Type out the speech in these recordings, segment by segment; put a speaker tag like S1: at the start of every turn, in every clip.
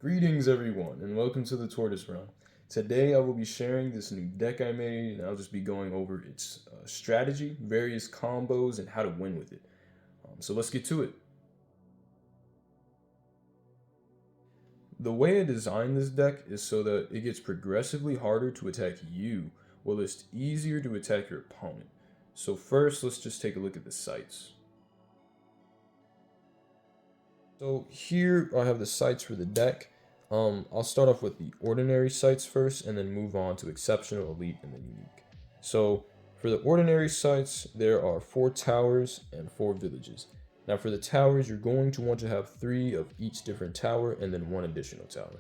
S1: Greetings everyone and welcome to the Tortoise Realm. Today I will be sharing this new deck I made and I'll just be going over its strategy, various combos, and how to win with it. So let's get to it. The way I designed this deck is so that it gets progressively harder to attack you while it's easier to attack your opponent. So first let's just take a look at the sights. So here I have the sights for the deck. I'll start off with the ordinary sights first and then move on to exceptional, elite, and then unique. So for the ordinary sights, there are 4 towers and 4 villages. Now for the towers, you're going to want to have 3 of each different tower and then 1 additional tower.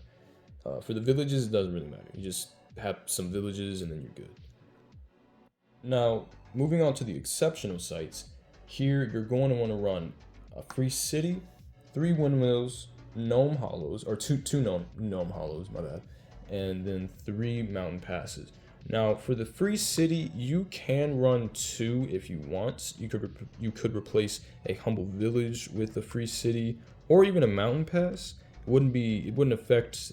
S1: For the villages, it doesn't really matter. You just have some villages and then you're good. Now, moving on to the exceptional sites, here you're going to want to run a free city, 3 windmills, gnome hollows, or two gnome hollows, my bad, and then 3 mountain passes. Now, for the free city, you can run 2 if you want. You could replace a humble village with a free city, or even a mountain pass. It wouldn't affect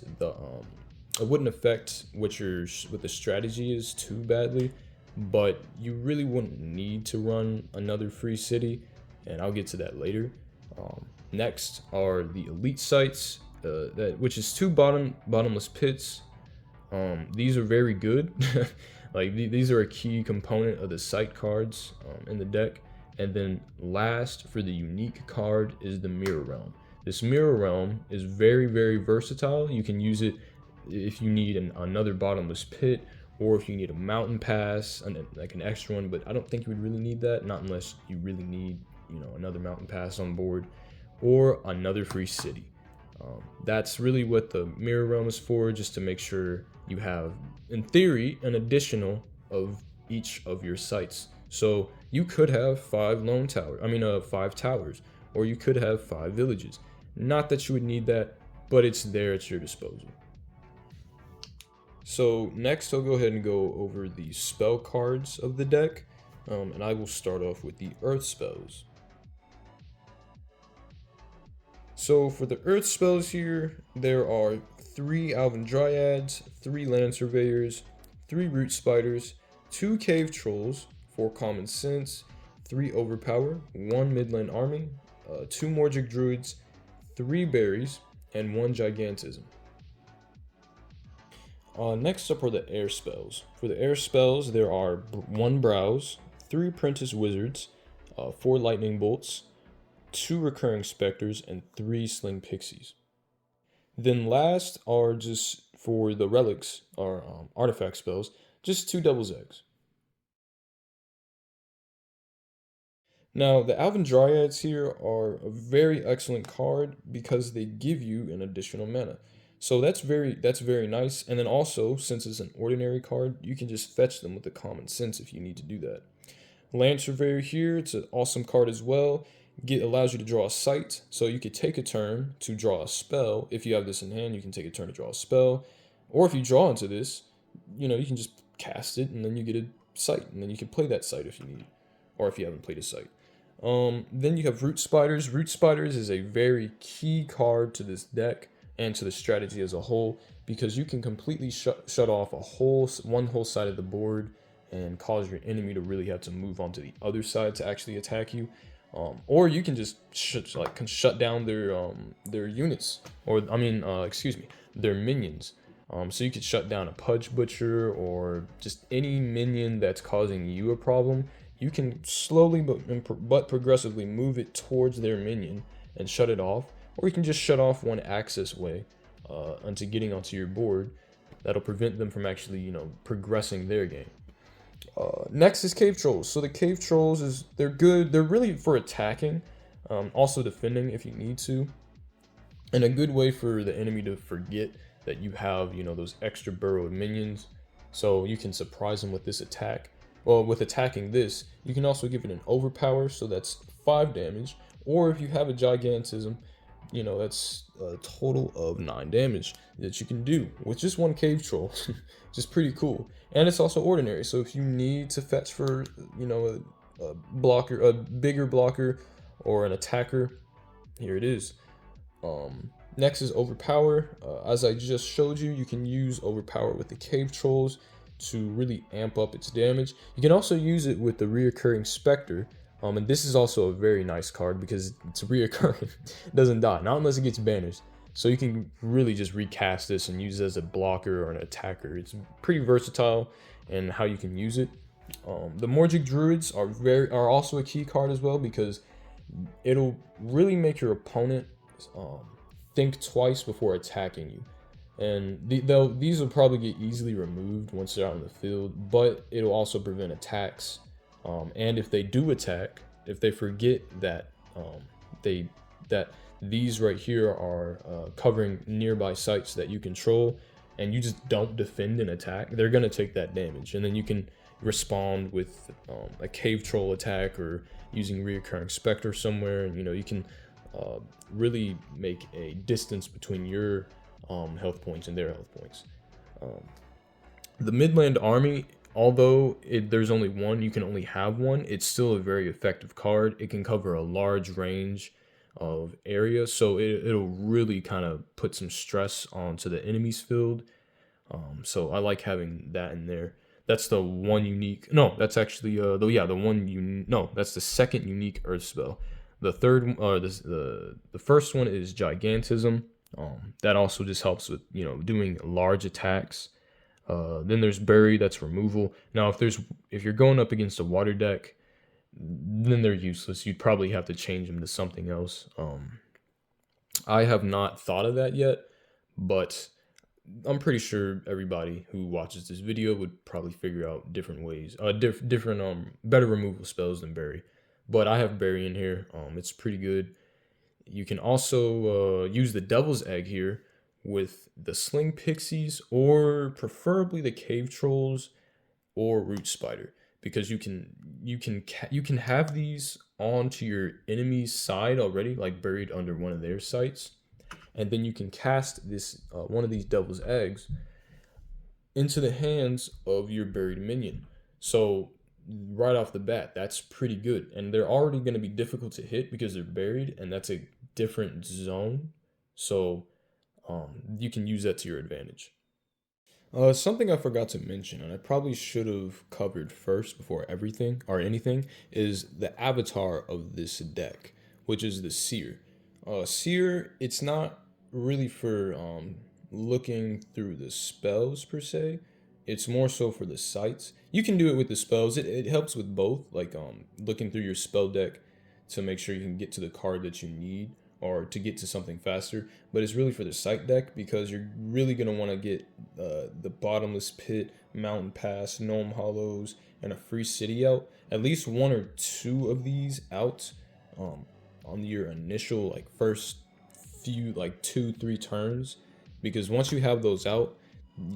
S1: what the strategy is too badly, but you really wouldn't need to run another free city, and I'll get to that later. Next are the elite sites, which is 2 bottomless pits. These are very good. These are a key component of the site cards in the deck. And then last, for the unique card, is the Mirror Realm. This Mirror Realm is very, very versatile. You can use it if you need another bottomless pit, or if you need a mountain pass, like an extra one. But I don't think you would really need that, not unless you really need, another mountain pass on board, or another free city. That's really what the Mirror Realm is for, just to make sure you have, in theory, an additional of each of your sites. So you could have 5 towers, or you could have 5 villages. Not that you would need that, but it's there at your disposal. So next I'll go ahead and go over the spell cards of the deck, and I will start off with the earth spells. So for the earth spells here, there are 3 Elven Dryads, 3 Land Surveyors, 3 Root Spiders, 2 Cave Trolls, 4 Common Sense, 3 Overpower, 1 Midland Army, 2 Morgic Druids, 3 Berries, and 1 Gigantism. Next up are the air spells. For the air spells, there are 1 Browse, 3 Apprentice Wizards, 4 Lightning Bolts, 2 Recurring Specters, and 3 Sling Pixies. Then last are just for the relics, or artifact spells, just 2 Devil's Eggs. Now, the Elven Dryads here are a very excellent card because they give you an additional mana. So that's very nice. And then also, since it's an ordinary card, you can just fetch them with the Common Sense if you need to do that. Land Surveyor here, it's an awesome card as well. Allows you to draw a sight, so you could take a turn to draw a spell. If you have this in hand, you can take a turn to draw a spell. Or if you draw into this, you can just cast it, and then you get a sight, and then you can play that sight if you need, or if you haven't played a sight. Then you have Root Spiders. Root Spiders is a very key card to this deck and to the strategy as a whole, because you can completely shut off one whole side of the board and cause your enemy to really have to move on to the other side to actually attack you. Or you can just shut down their units, or their minions. So you could shut down a Pudge Butcher or just any minion that's causing you a problem. You can slowly but progressively move it towards their minion and shut it off, or you can just shut off one access way onto getting onto your board. That'll prevent them from actually progressing their game. Next is Cave Trolls. So the Cave Trolls they're good. They're really for attacking, also defending if you need to, and a good way for the enemy to forget that you have those extra burrowed minions. So you can surprise them with this attack. Well, with attacking this, you can also give it an Overpower, so that's 5 damage. Or if you have a Gigantism, that's a total of 9 damage that you can do with just 1 Cave Troll, which is pretty cool. And it's also ordinary, so if you need to fetch for, a bigger blocker, or an attacker, here it is. Next is Overpower. As I just showed you, you can use Overpower with the Cave Trolls to really amp up its damage. You can also use it with the Reoccurring Spectre, and this is also a very nice card because it's reoccurring. It doesn't die, not unless it gets banished. So you can really just recast this and use it as a blocker or an attacker. It's pretty versatile in how you can use it. The Morgic Druids are also a key card as well because it'll really make your opponent um, think twice before attacking you. And though these will probably get easily removed once they're out in the field, but it'll also prevent attacks. And if they do attack, if they forget that they that these right here are covering nearby sites that you control, and you just don't defend an attack, they're gonna take that damage, and then you can respond with a cave troll attack or using reoccurring specter somewhere, and you can really make a distance between your health points and their health points. The Midland Army, although there's only one, you can only have one, it's still a very effective card. It can cover a large range of area, so it'll really kind of put some stress onto the enemy's field. So I like having that in there. That's the one unique. No, that's actually the one no, that's the second unique Earth spell. The third, the first one is Gigantism. That also just helps with doing large attacks. Then there's Bury, that's removal. Now if you're going up against a water deck, then they're useless. You'd probably have to change them to something else. I have not thought of that yet, but I'm pretty sure everybody who watches this video would probably figure out different ways, different better removal spells than Bury. But I have Bury in here. It's pretty good. You can also use the Devil's Egg here with the Sling Pixies, or preferably the Cave Trolls or Root Spider, because you can have these onto your enemy's side already, like buried under one of their sites, and then you can cast this one of these Devil's Eggs into the hands of your buried minion. So right off the bat, that's pretty good, and they're already going to be difficult to hit because they're buried, and that's a different zone. So you can use that to your advantage. Something I forgot to mention, and I probably should have covered first before everything or anything, is the avatar of this deck, which is the Seer. Seer, it's not really for looking through the spells per se. It's more so for the sites. You can do it with the spells. It helps with both, like looking through your spell deck to make sure you can get to the card that you need or to get to something faster. But it's really for the site deck because you're really going to want to get the Bottomless Pit, Mountain Pass, Gnome Hollows, and a free city out. At least one or two of these out on your initial first few 2-3 turns, because once you have those out,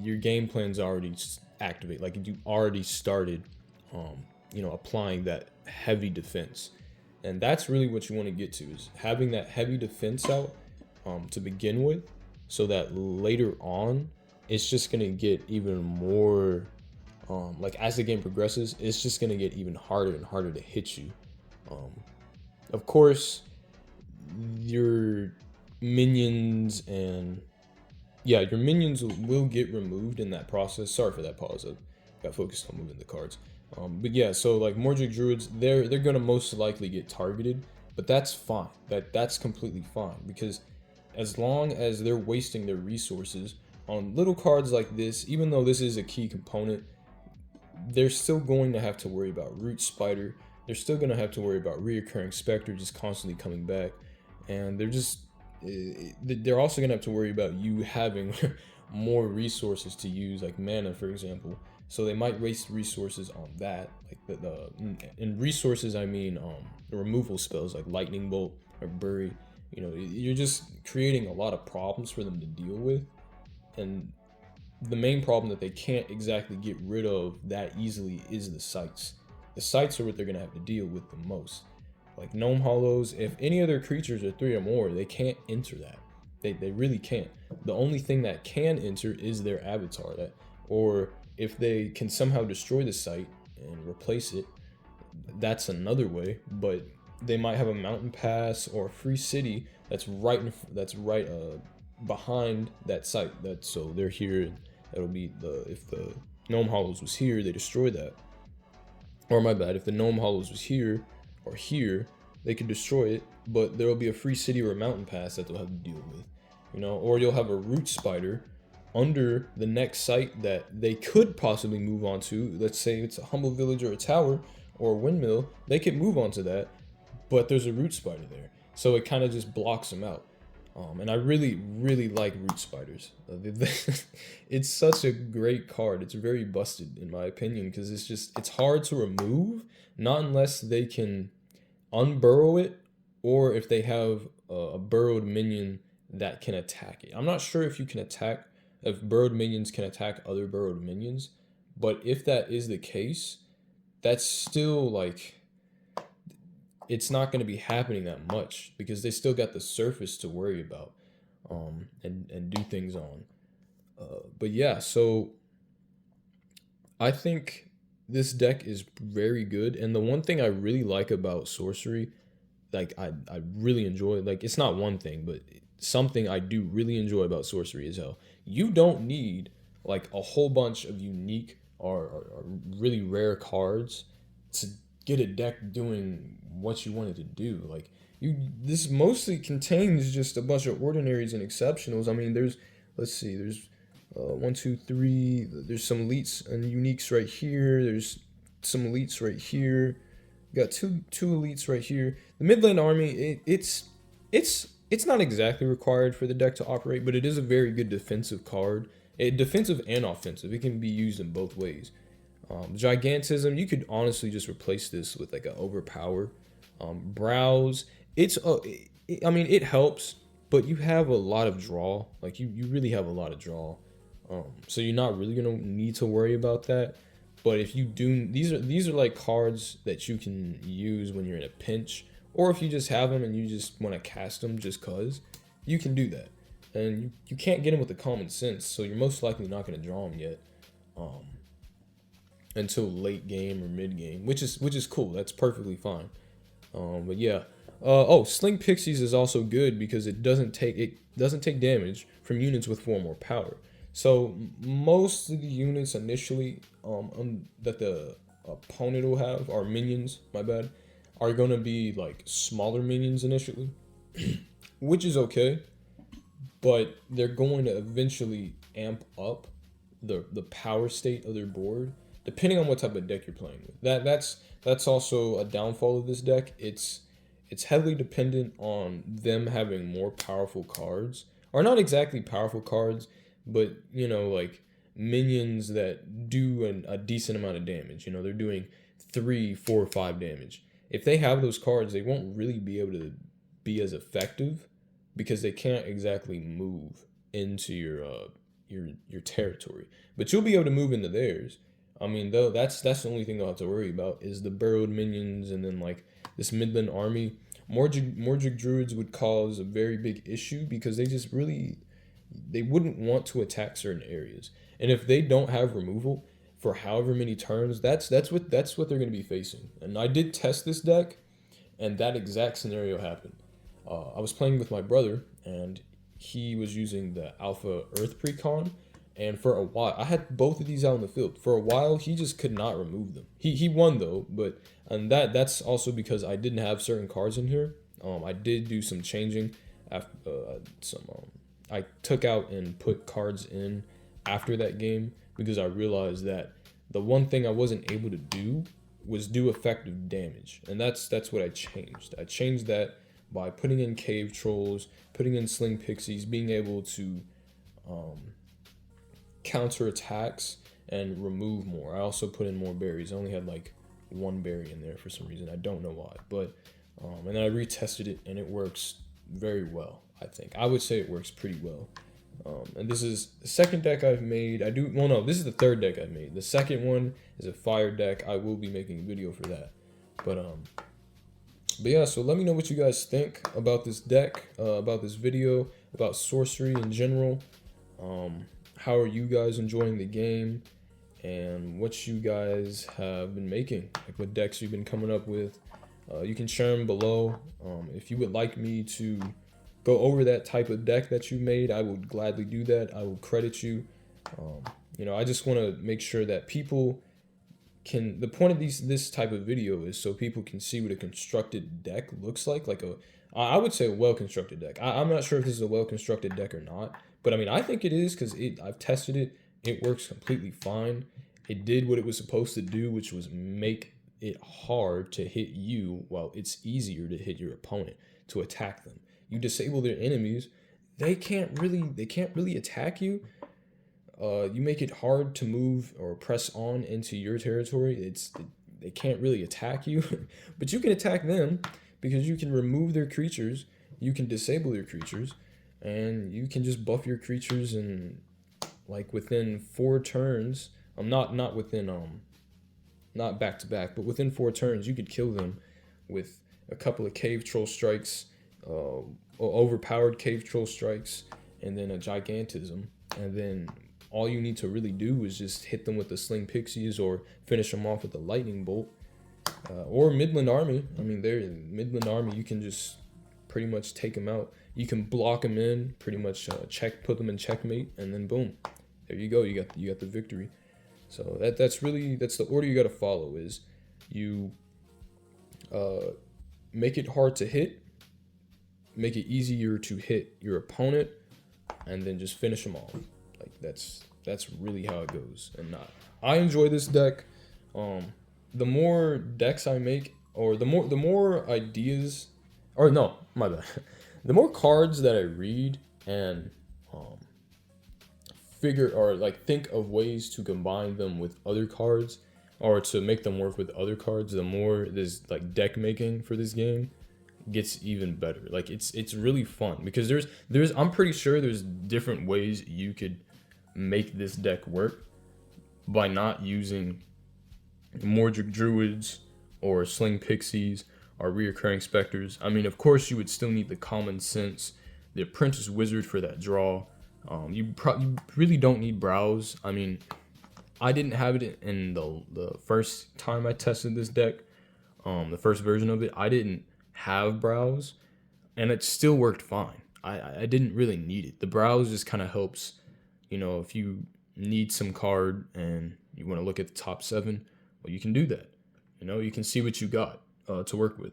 S1: your game plan's already activate. Like you already started applying that heavy defense, and that's really what you want to get to, is having that heavy defense out to begin with, so that later on it's just going to get even more as the game progresses, it's just going to get even harder and harder to hit you. Of course, your minions your minions will get removed in that process. Sorry for that pause. I got focused on moving the cards. But yeah, so Morgic Druids, they're gonna most likely get targeted, but that's fine. That's completely fine, because as long as they're wasting their resources on little cards like this, even though this is a key component, they're still going to have to worry about Root Spider. They're still going to have to worry about Reoccurring Spectre just constantly coming back. And they're also going to have to worry about you having more resources to use, like mana, for example. So they might waste resources on that. In resources, I mean the removal spells like Lightning Bolt or Bury. You're just creating a lot of problems for them to deal with. And the main problem that they can't exactly get rid of that easily is the sites. The sites are what they're going to have to deal with the most. Like Gnome Hollows, if any other creatures are 3 or more, they can't enter that. They really can't. The only thing that can enter is their avatar. Or if they can somehow destroy the site and replace it, that's another way. But they might have a mountain pass or a free city that's right behind that site. That so they're here. That'll be the if the Gnome Hollows was here, they destroy that. Or my bad, if the Gnome Hollows was here or here, they could destroy it. But there will be a free city or a mountain pass that they'll have to deal with, or you'll have a root spider under the next site that they could possibly move on to. Let's say it's a humble village or a tower or a windmill, they could move on to that, but there's a root spider there. So it kind of just blocks them out. And I really, really like root spiders. It's such a great card. It's very busted in my opinion because it's hard to remove, not unless they can unburrow it or if they have a burrowed minion that can attack it. I'm not sure if burrowed minions can attack other burrowed minions, but if that is the case, that's still like it's not going to be happening that much because they still got the surface to worry about and do things on. But yeah, so I think this deck is very good. And the one thing I really like about sorcery, like I really enjoy, like it's not one thing, but something I do really enjoy about sorcery is how you don't need like a whole bunch of unique or really rare cards to get a deck doing what you want it to do. Like this mostly contains just a bunch of ordinaries and exceptionals. I mean, let's see, there's one, two, three. There's some elites and uniques right here. There's some elites right here. Got two elites right here. The Midland Army, it's not exactly required for the deck to operate, but it is a very good defensive card. Defensive and offensive. It can be used in both ways. Gigantism, you could honestly just replace this with like an overpower. Browse, I mean, it helps, but you have a lot of draw. Like you really have a lot of draw. So you're not really gonna need to worry about that. But if you do, these are like cards that you can use when you're in a pinch, or if you just have them and you just want to cast them just cause, you can do that. And you can't get them with the common sense, so you're most likely not gonna draw them yet. Until late game or mid game, which is cool. That's perfectly fine. But yeah. Sling Pixies is also good because it doesn't take damage from units with 4 more power. So most of the units initially that the opponent will have, or minions, my bad, are gonna be like smaller minions initially, which is okay, but they're going to eventually amp up the power state of their board depending on what type of deck you're playing with. That's also a downfall of this deck. It's heavily dependent on them having more powerful cards, or not exactly powerful cards, but like minions that do a decent amount of damage. They're doing 3, 4, 5 damage. If they have those cards, they won't really be able to be as effective because they can't exactly move into your territory. But you'll be able to move into theirs. I mean, though, that's the only thing they'll have to worry about is the burrowed minions, and then like this Midland Army. Mordric Druids would cause a very big issue because they wouldn't want to attack certain areas, and if they don't have removal for however many turns, that's what they're going to be facing. And I did test this deck, and that exact scenario happened. I was playing with my brother, and he was using the Alpha Earth Precon. And for a while, I had both of these out in the field. For a while, he just could not remove them. He won though, but that's also because I didn't have certain cards in here. I did do some changing. After I took out and put cards in after that game because I realized that the one thing I wasn't able to do was do effective damage, and that's what I changed. I changed that by putting in Cave Trolls, putting in Sling Pixies, being able to counter attacks and remove more. I also put in more berries. I only had like 1 berry in there for some reason. I don't know why, but and then I retested it and it works very well. I would say it works pretty well. And this is the second deck I've made. This is the third deck I've made. The second one is a fire deck. I will be making a video for that. But yeah, so let me know what you guys think about this deck, about this video, about sorcery in general. How are you guys enjoying the game, and what you guys have been making, like what decks you've been coming up with. You can share them below. If you would like me to go over that type of deck that you made, I would gladly do that. I will credit you. Um, I just want to make sure that people can. The point of this type of video is so people can see what a constructed deck looks like I would say a well constructed deck. I'm not sure if this is a well constructed deck or not, but I mean I think it is because I've tested it. It works completely fine. It did what it was supposed to do, which was make it hard to hit you while it's easier to hit your opponent, to attack them. You disable their enemies, they can't really attack you. You make it hard to move or press on into your territory. They can't really attack you, but you can attack them because you can remove their creatures, you can disable their creatures, and you can just buff your creatures and like within 4 turns. Not within not back to back, but within 4 turns you could kill them with a couple of cave troll strikes, overpowered cave troll strikes, and then a gigantism, and then all you need to really do is just hit them with the sling pixies or finish them off with the lightning bolt, or Midland Army. I mean, they're Midland Army. You can just pretty much take them out. You can block them in, pretty much put them in checkmate, and then boom, there you go. You got the victory. So that's the order you got to follow. Is you make it hard to hit, make it easier to hit your opponent, and then just finish them off. Like that's really how it goes. And I enjoy this deck. The more decks I make, or the more ideas, or no, my bad. The more cards that I read and figure or like think of ways to combine them with other cards or to make them work with other cards, the more this like deck making for this game gets even better. Like it's really fun because there's I'm pretty sure there's different ways you could make this deck work by not using Mordric Druids or Sling Pixies or Reoccurring Specters. I mean, of course, you would still need the Common Sense, the Apprentice Wizard for that draw. You really don't need Browse. I mean, I didn't have it in the first time I tested this deck, the first version of it. I didn't have Browse, and it still worked fine. I didn't really need it. The Browse just kind of helps, if you need some card and you want to look at the top 7, well, you can do that. You can see what you got to work with.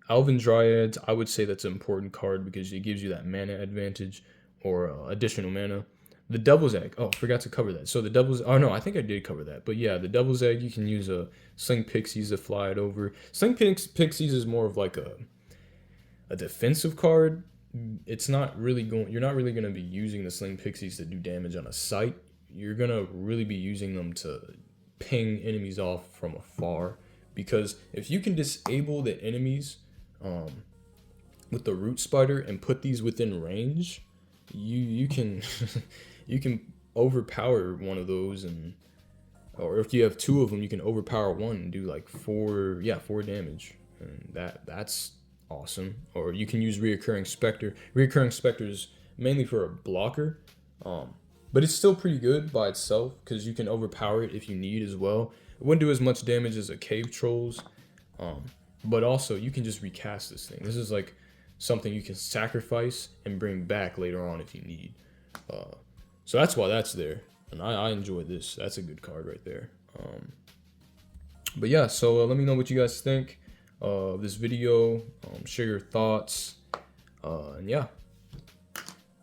S1: Elven Dryads, I would say that's an important card because it gives you that mana advantage or additional mana. The Devil's Egg, oh, forgot to cover that. So the I think I did cover that. But yeah, the Devil's Egg, you can use a Sling Pixies to fly it over. Sling Pixies is more of like a defensive card. It's not really you're not really going to be using the Sling Pixies to do damage on a site. You're going to really be using them to ping enemies off from afar, because if you can disable the enemies with the Root Spider and put these within range, you can you can overpower one of those, or if you have 2 of them, you can overpower one and do like 4 damage, and that's awesome. Or you can use Reoccurring Specter. Reoccurring Specter is mainly for a blocker, but it's still pretty good by itself because you can overpower it if you need as well. It wouldn't do as much damage as a Cave Trolls, but also you can just recast this thing. This is like something you can sacrifice and bring back later on if you need. So that's why that's there, and I enjoy this. That's a good card right there. But yeah, so let me know what you guys think of this video. Share your thoughts, and yeah,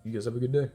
S1: you guys have a good day.